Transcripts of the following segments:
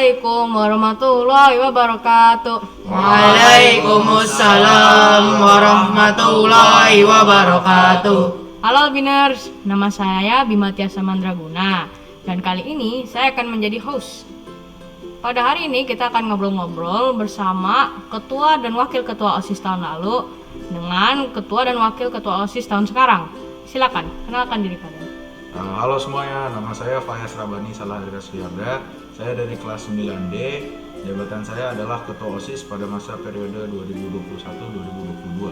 Assalamualaikum warahmatullahi wabarakatuh. Waalaikumsalam warahmatullahi wabarakatuh. Halo Albiners, nama saya Bima Tiasa Mandraguna dan kali ini saya akan menjadi host. Pada hari ini kita akan ngobrol-ngobrol bersama Ketua dan Wakil Ketua OSIS tahun lalu dengan Ketua dan Wakil Ketua OSIS tahun sekarang. Silakan, kenalkan diri kalian. Halo semuanya, nama saya Fayas Rabani Salahadra Suyarda. Saya dari kelas 9D. Jabatan saya adalah Ketua OSIS pada masa periode 2021-2022.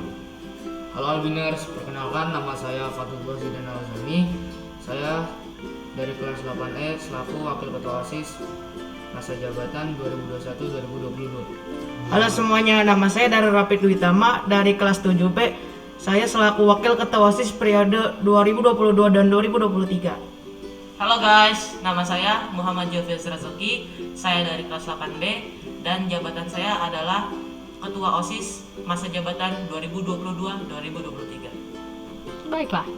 Halo Albiners, perkenalkan nama saya Fatullah Zidan Al-Azami. Saya dari kelas 8E selaku Wakil Ketua OSIS masa jabatan 2021-2022. Halo semuanya, nama saya Darul Rapid Witama dari kelas 7B. Saya selaku Wakil Ketua OSIS periode 2022 dan 2023. Halo guys, nama saya Muhammad Jovius Razuki. Saya dari kelas 8B dan jabatan saya adalah Ketua OSIS masa jabatan 2022-2023. Baiklah.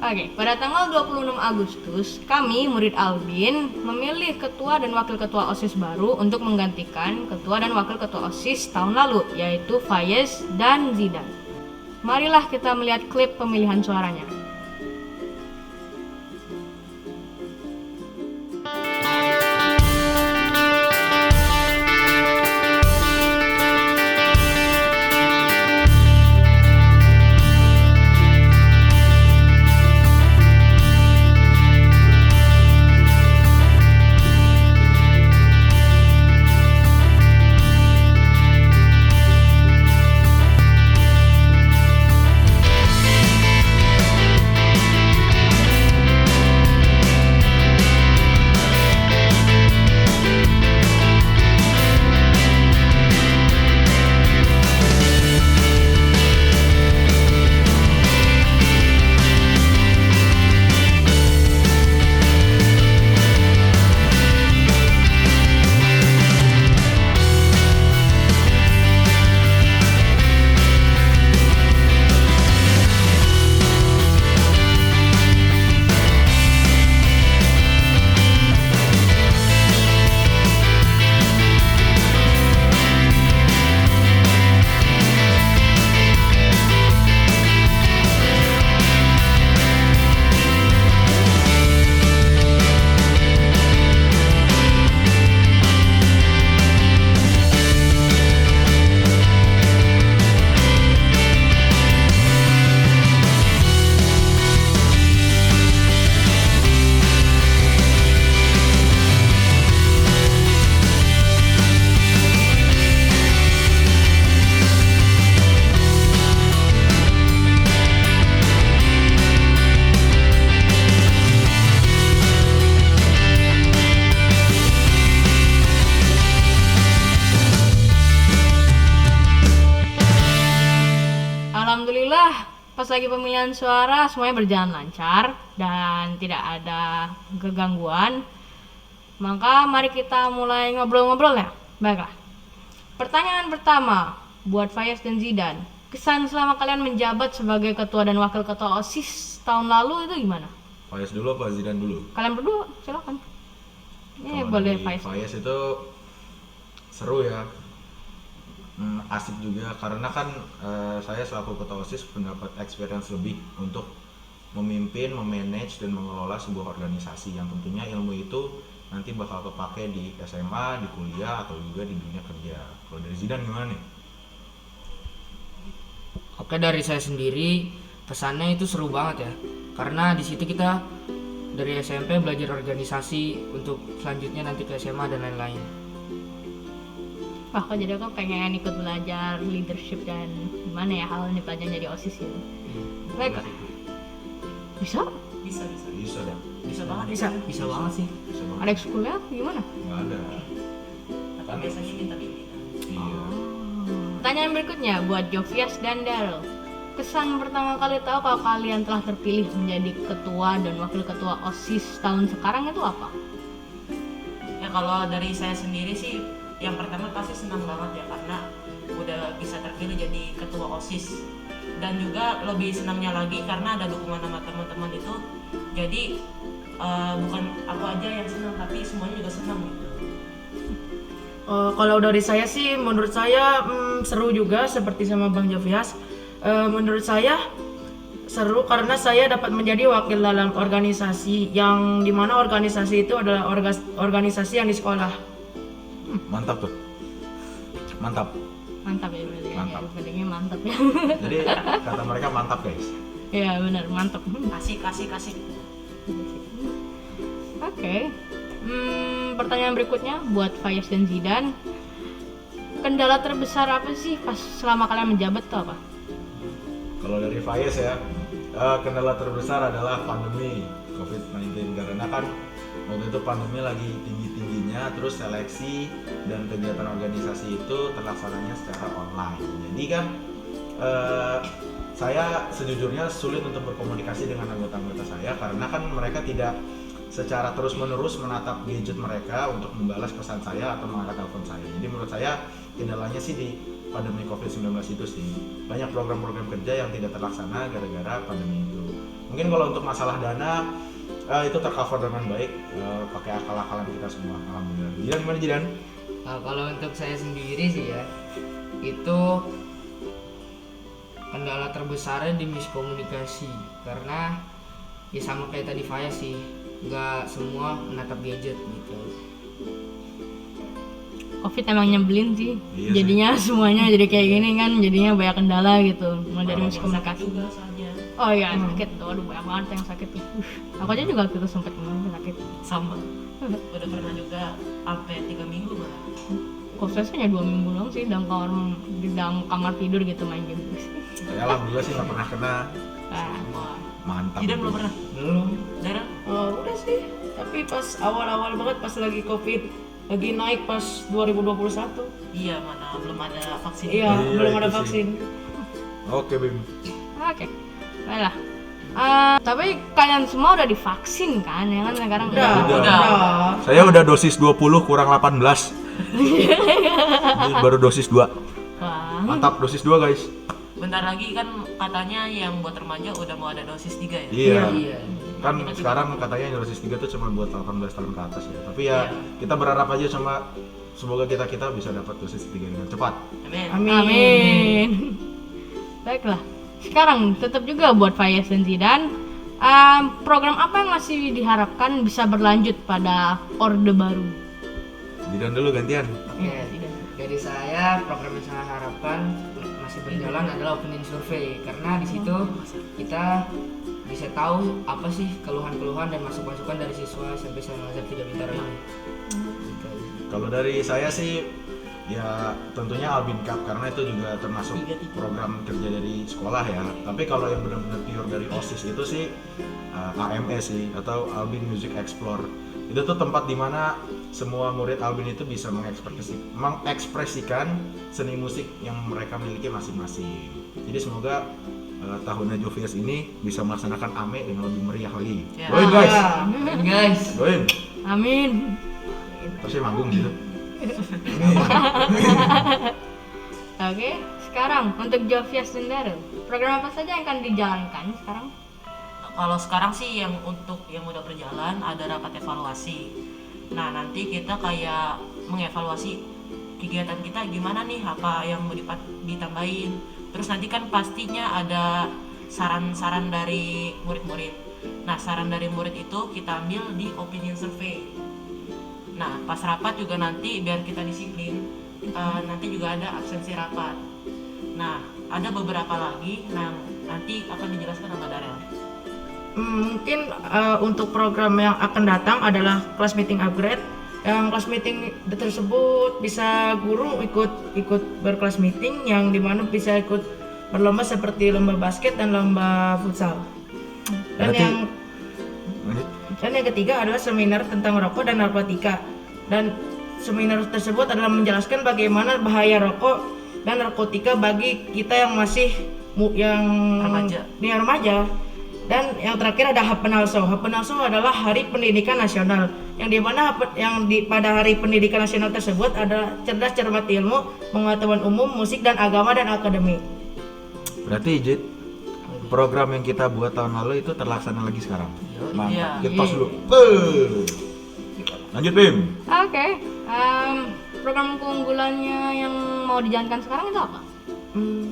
Oke, pada tanggal 26 Agustus, kami murid Albin memilih ketua dan wakil ketua OSIS baru untuk menggantikan ketua dan wakil ketua OSIS tahun lalu, yaitu Fayez dan Zidan. Marilah kita melihat klip pemilihan suaranya. Alhamdulillah, pas lagi pemilihan suara semuanya berjalan lancar dan tidak ada kegangguan. Maka mari kita mulai ngobrol-ngobrol ya. Baiklah. Pertanyaan pertama buat Fayez dan Zidan. Kesan selama kalian menjabat sebagai ketua dan wakil ketua OSIS tahun lalu itu gimana? Fayas dulu apa Zidan dulu? Kalian berdua silakan. Kalau Boleh dari Fayez. Fayas itu seru ya. Asik juga karena kan saya selaku ketua OSIS mendapat experience lebih untuk memimpin, memanage dan mengelola sebuah organisasi yang tentunya ilmu itu nanti bakal kepake di SMA, di kuliah atau juga di dunia kerja. Kalau dari Zidan gimana nih? Oke, dari saya sendiri kesannya itu seru banget ya. Karena di situ kita dari SMP belajar organisasi untuk selanjutnya nanti ke SMA dan lain-lain. Wah, kok jadi aku pengen ikut belajar leadership dan gimana ya hal yang dipelajari jadi OSIS gitu. Baiklah. Bisa? Bisa. Bisa dong. Bisa banget. Bisa banget sih. Bisa banget. Ada ekskulnya gimana? Nggak ada. Tapi biasanya minta bimbingan. Iya. Pertanyaan berikutnya buat Jovias dan Darul. Kesan pertama kali tahu kalau kalian telah terpilih menjadi ketua dan wakil ketua OSIS tahun sekarang itu apa? Ya kalau dari saya sendiri sih yang pertama pasti senang banget ya karena udah bisa terpilih jadi ketua OSIS, dan juga lebih senangnya lagi karena ada dukungan sama teman-teman itu, jadi bukan aku aja yang senang tapi semuanya juga senang gitu. Kalau dari saya sih, menurut saya seru juga seperti sama Bang Jovias. Menurut saya seru karena saya dapat menjadi wakil dalam organisasi yang dimana organisasi itu adalah organisasi yang di sekolah. Mantap tuh. Mantap. Mantap ya berarti. Mantap. Ya, pentingnya mantap ya. Jadi kata mereka mantap guys. Iya benar, mantap. Kasih. Oke. Pertanyaan berikutnya buat Fayez dan Zidan. Kendala terbesar apa sih pas selama kalian menjabat tuh apa? Kalau dari Fayez ya, kendala terbesar adalah pandemi COVID-19 karena kan waktu itu pandemi lagi tinggi-tingginya, terus seleksi dan kegiatan organisasi itu terlaksananya secara online. Jadi kan saya sejujurnya sulit untuk berkomunikasi dengan anggota-anggota saya karena kan mereka tidak secara terus-menerus menatap gadget mereka untuk membalas pesan saya atau mengangkat telepon saya. Jadi menurut saya kendalanya sih di pandemi COVID-19 itu sih. Banyak program-program kerja yang tidak terlaksana gara-gara pandemi itu. Mungkin kalau untuk masalah dana itu tercover dengan baik pakai akal-akalan kita semua. Alhamdulillah. Jidan gimana Jidan? Nah, kalau untuk saya sendiri sih ya, itu kendala terbesarnya di miskomunikasi karena ya sama kayak tadi Faya sih, nggak semua menatap gadget gitu. Covid emang nyebelin sih. Iya sih. Jadinya semuanya jadi kayak gini kan, jadinya banyak kendala gitu. Mulai dari miskomunikasi. Juga soalnya Oh iya, sakit tuh. Aduh banyak banget yang sakit nih. Aku aja juga waktu itu sempet sakit. sama. Udah pernah juga sampai 3 minggu malah. Khususnya 2 minggu doang sih di dalam kamar tidur gitu main game. Saya alhamdulillah sih nggak pernah kena. Wah, Mantap. Jidan belum pernah. Belum. Darah? Udah sih, tapi pas awal-awal banget pas lagi COVID lagi naik pas 2021. Iya, mana belum ada vaksin. Iya, Iya, belum ada itu sih. vaksin. Oke Bim. Oke. Baiklah. Tapi kalian semua udah divaksin kan? Ya kan sekarang Udah. Saya udah dosis 20 kurang 18. Ini baru dosis 2. Wah. Mantap dosis 2 guys. Bentar lagi kan katanya yang buat remaja udah mau ada dosis 3 ya. Iya. Iya. Kan sekarang katanya dosis 3 tuh cuma buat 18 tahun ke atas ya. Tapi ya Iya. kita berharap aja sama semoga kita bisa dapat dosis 3 dengan cepat. Amin. Amin. Baiklah. Sekarang tetap juga buat Fayez dan Zidan. Program apa yang masih diharapkan bisa berlanjut pada Orde Baru? Jidan dulu gantian. Oke, dari saya program yang saya harapkan masih berjalan adalah opinion survey karena di situ kita bisa tahu apa sih keluhan-keluhan dan masukan-masukan dari siswa SMP Al-Azhar 3 Bintaro ini. Gitu. Kalau dari saya sih ya tentunya Albin Cup karena itu juga termasuk program kerja dari sekolah ya. Tapi kalau yang benar-benar pure dari OSIS itu sih AMS sih atau Albin Music Explore. Itu tuh tempat dimana semua murid Albin itu bisa mengekspresikan seni musik yang mereka miliki masing-masing. Jadi semoga tahunnya Jovias ini bisa melaksanakan AME dengan lebih meriah lagi. Ya. Doain guys, Dan guys, doain. Amin. Terus saya manggung gitu. Oke, sekarang untuk Jovias dan Daryl, program apa saja yang akan dijalankan sekarang? Kalau sekarang sih yang untuk yang udah berjalan ada rapat evaluasi. Nah, nanti kita kayak mengevaluasi kegiatan kita gimana nih, apa yang mau ditambahin. Terus nanti kan pastinya ada saran-saran dari murid-murid. Nah, saran dari murid itu kita ambil di opinion survey. Nah, pas rapat juga nanti biar kita disiplin, nanti juga ada absensi rapat. Nah, ada beberapa lagi, nah nanti akan dijelaskan sama Darel. Mungkin untuk program yang akan datang adalah class meeting upgrade. Yang class meeting tersebut bisa guru ikut berkelas meeting yang dimana bisa ikut berlomba seperti lomba basket dan lomba futsal. Dan Berarti- yang Lanjut. Dan yang ketiga adalah seminar tentang rokok dan narkotika. Dan seminar tersebut adalah menjelaskan bagaimana bahaya rokok dan narkotika bagi kita yang masih remaja. Dan yang terakhir ada Hapenalso. Hapenalso adalah Hari Pendidikan Nasional. Yang dimana pada Hari Pendidikan Nasional tersebut adalah cerdas cermat ilmu, pengetahuan umum, musik dan agama dan akademik. Berarti Jit, program yang kita buat tahun lalu itu terlaksana lagi sekarang. Mantap. Iya. Kita tos dulu. Lanjut Bim. Oke, program keunggulannya yang mau dijalankan sekarang itu apa?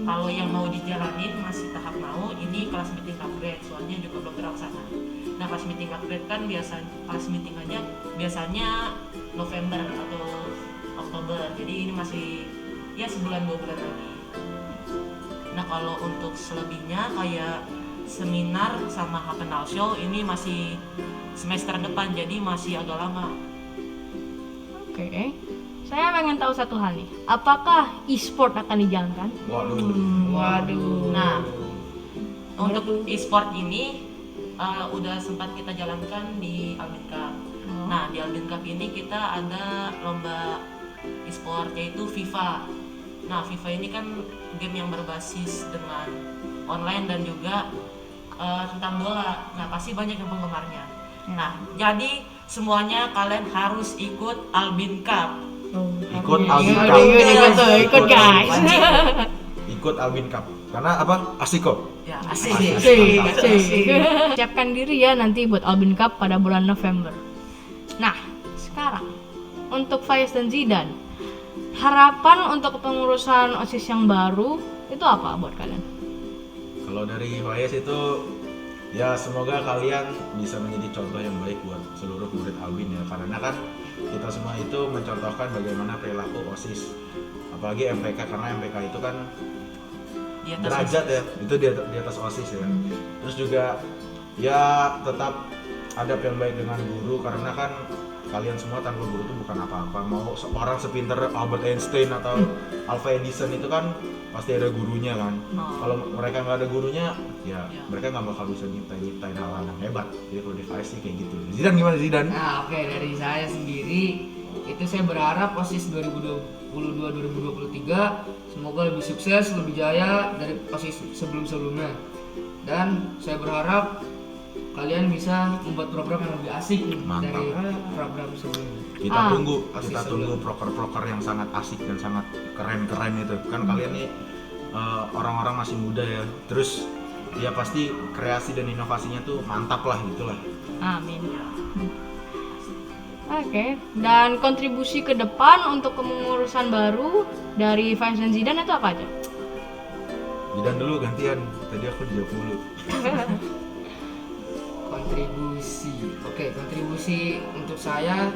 Kalau yang mau dijalanin masih tahap mau, ini kelas meeting upgrade, soalnya juga belum terlaksana. Nah, kelas meeting upgrade kan kelas meeting aja biasanya November atau Oktober, jadi ini masih ya sebulan 2 bulan lagi. Nah, kalau untuk selebihnya kayak seminar sama Hapenal Show ini masih semester depan, jadi masih agak lama. Oke. Saya pengen tahu satu hal nih. Apakah e-sport akan dijalankan? Waduh. Nah, untuk e-sport ini udah sempat kita jalankan di Albin Cup. Nah, di Albin Cup ini kita ada lomba e-sport yaitu FIFA. Nah, FIFA ini kan game yang berbasis dengan online dan juga tentang bola. Nah, pasti banyak yang penggemarnya. Nah, jadi semuanya kalian harus ikut Albin Cup. Ikut Albin Cup. Ikut guys. Ikut Albin Cup. Karena apa? Asik kok. Ya, asik. Siapkan diri ya nanti buat Albin Cup pada bulan November. Nah, sekarang untuk Faiz dan Zidan, harapan untuk pengurusan OSIS yang baru itu apa buat kalian? Kalau dari Faiz itu ya semoga kalian bisa menjadi contoh yang baik buat seluruh murid Albin ya, karena kan kita semua itu mencontohkan bagaimana perilaku OSIS, apalagi MPK, karena MPK itu kan Di atas derajat ya, itu di atas OSIS ya. Terus juga ya tetap adab yang baik dengan guru, karena kan kalian semua tanpa guru itu bukan apa-apa. Mau orang sepinter Albert Einstein atau Alva Edison itu kan pasti ada gurunya kan. Kalau mereka nggak ada gurunya, ya mereka nggak bakal bisa nyiptain hal-hal yang hebat. Jadi kalau di Faiz sih kayak gitu. Zidan gimana Zidan? Nah, oke, dari saya sendiri itu saya berharap OSIS 2022-2023 semoga lebih sukses, lebih jaya dari OSIS sebelum-sebelumnya. Dan saya berharap kalian bisa membuat program yang lebih asik Mantap. dari program sebelumnya. Kita tunggu OSIS proker-proker yang sangat asik dan sangat keren-keren itu. Kan kalian nih orang-orang masih muda ya. Terus ya pasti kreasi dan inovasinya tuh mantap lah gitulah. Amin. Oke, dan kontribusi ke depan untuk kepengurusan baru dari Faiz dan Zidan itu apa aja? Zidan dulu gantian. Tadi aku dijawab dulu. Kontribusi untuk saya,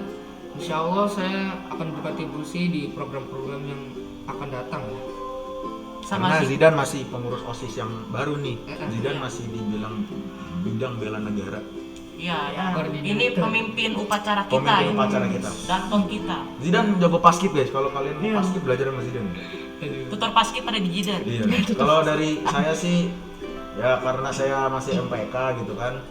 insya Allah saya akan berkontribusi di program-program yang akan datang. sama Karena sih. Zidan masih pengurus OSIS yang baru nih. Zidan Iya. masih dibilang bidang bela negara. Iya, ya. Koordinator. Ini pemimpin upacara kita Pemimpin ini. upacara kita. Danton kita. Zidan jago paskib guys. Kalau kalian paskib belajar sama Zidan. Tutor paskib pada di Jidan. Iya. Kalau dari saya sih ya karena saya masih MPK gitu kan.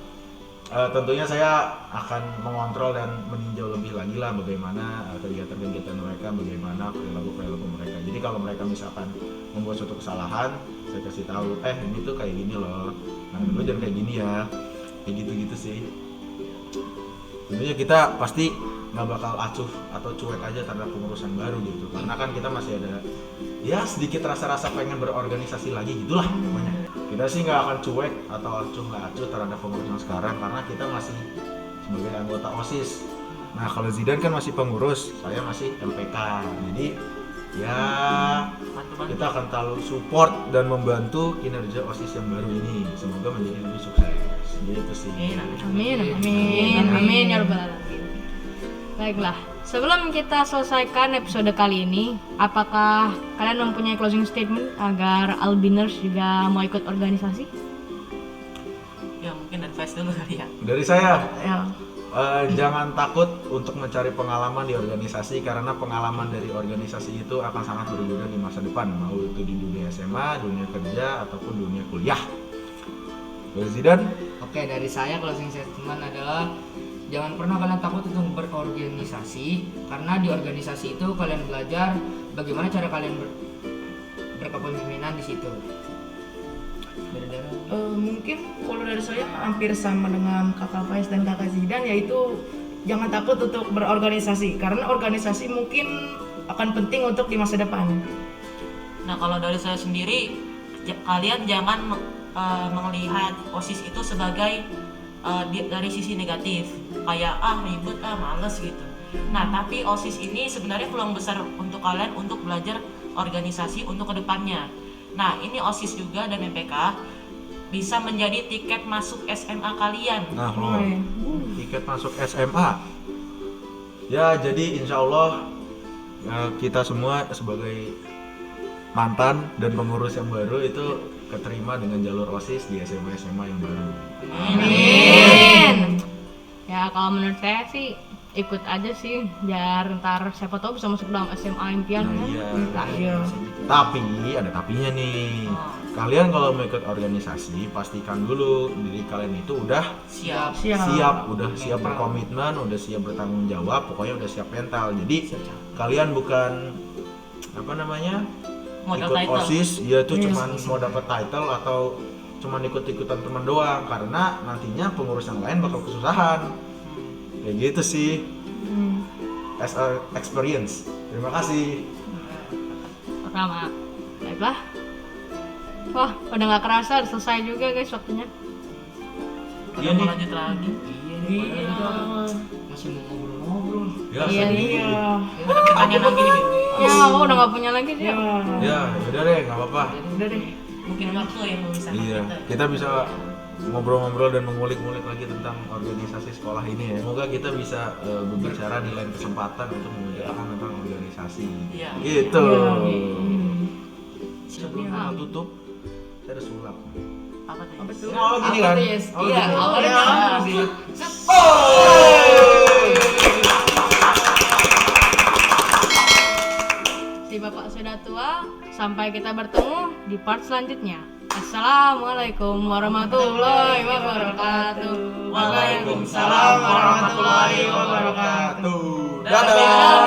Tentunya saya akan mengontrol dan meninjau lebih lagi lah bagaimana kegiatan-kegiatan mereka, bagaimana perilaku mereka. Jadi kalau mereka misalkan membuat suatu kesalahan, saya kasih tahu, ini tuh kayak gini loh. Nah, lu jangan kayak gini ya. Kayak gitu-gitu sih. Tentunya kita pasti nggak bakal acuh atau cuek aja terhadap pengurusan baru gitu. Karena kan kita masih ada ya sedikit rasa-rasa pengen berorganisasi lagi gitulah pokoknya. Kita sih nggak akan cuek atau nggak acuh terhadap pengurusan sekarang karena kita masih sebagai anggota OSIS. Nah kalau Zidan kan masih pengurus, saya masih MPK. Jadi ya Bantu-bantu. kita akan selalu support dan membantu kinerja OSIS yang baru ini. Semoga menjadi lebih sukses. Gitu sih. Amin ya rabbal alamin. Baiklah, sebelum kita selesaikan episode kali ini, apakah kalian mempunyai closing statement agar Albiners juga mau ikut organisasi? Ya mungkin advice dulu kali ya. Dari saya, Ya. jangan takut untuk mencari pengalaman di organisasi karena pengalaman dari organisasi itu akan sangat berguna di masa depan, mau itu di dunia SMA, dunia kerja ataupun dunia kuliah. Dari Zidan, Oke, dari saya closing statement adalah jangan pernah kalian takut untuk berorganisasi karena di organisasi itu kalian belajar bagaimana cara kalian berkepemimpinan di situ. Mungkin kalau dari saya hampir sama dengan kakak Faiz dan kakak Zidan, yaitu jangan takut untuk berorganisasi karena organisasi mungkin akan penting untuk di masa depan. Nah kalau dari saya sendiri, kalian jangan melihat OSIS itu sebagai dari sisi negatif, kayak ribet, males gitu. Nah, tapi OSIS ini sebenarnya peluang besar untuk kalian untuk belajar organisasi untuk kedepannya. Nah, ini OSIS juga dan MPK bisa menjadi tiket masuk SMA kalian. Nah, tiket masuk SMA. Ya, jadi insya Allah kita semua sebagai mantan dan pengurus yang baru itu keterima dengan jalur OSIS di SMA yang baru. Amin. Ya kalau menurut saya sih ikut aja sih, biar ntar siapa tahu bisa masuk dalam SMA impian. Nah, kan? iya. Tapi ada tapinya nih. Kalian kalau mau ikut organisasi, pastikan dulu diri kalian itu udah Siap. udah siap berkomitmen, udah siap bertanggung jawab, pokoknya udah siap mental. Jadi kalian bukan Modal ikut title. OSIS ya itu cuman mau dapat title atau cuman ikut-ikutan teman doang, karena nantinya pengurus yang lain bakal kesusahan. Kayak gitu sih. As a experience. Terima kasih. Pertama, baiklah. Wah, udah nggak kerasa, udah selesai juga guys waktunya. Iya Mau nih. lanjut lagi. Iya, masih mau ngobrol-ngobrol. Ya, Iya sedih. nih. Ada pertanyaan lagi nih, Bim. Ya, udah nggak punya lagi sih. Ya, udah deh, nggak apa-apa. Udah deh. Mungkin waktu yang memisahkan Iya, kita bisa ngobrol-ngobrol dan mengulik-ngulik lagi tentang organisasi sekolah ini ya. Semoga kita bisa berbicara di lain kesempatan untuk membicarakan tentang organisasi. Iya. Gitu. Iya. Sebelum kita tutup, saya ada sulap. Apa tuh? Apa tuh? Oh, gini kan? Oh, Iya, gitu. awalnya Iya. nyambung sih. Si Bapak sudah tua, sampai kita bertemu di part selanjutnya. Assalamualaikum warahmatullahi wabarakatuh. Waalaikumsalam warahmatullahi wabarakatuh. Dadah.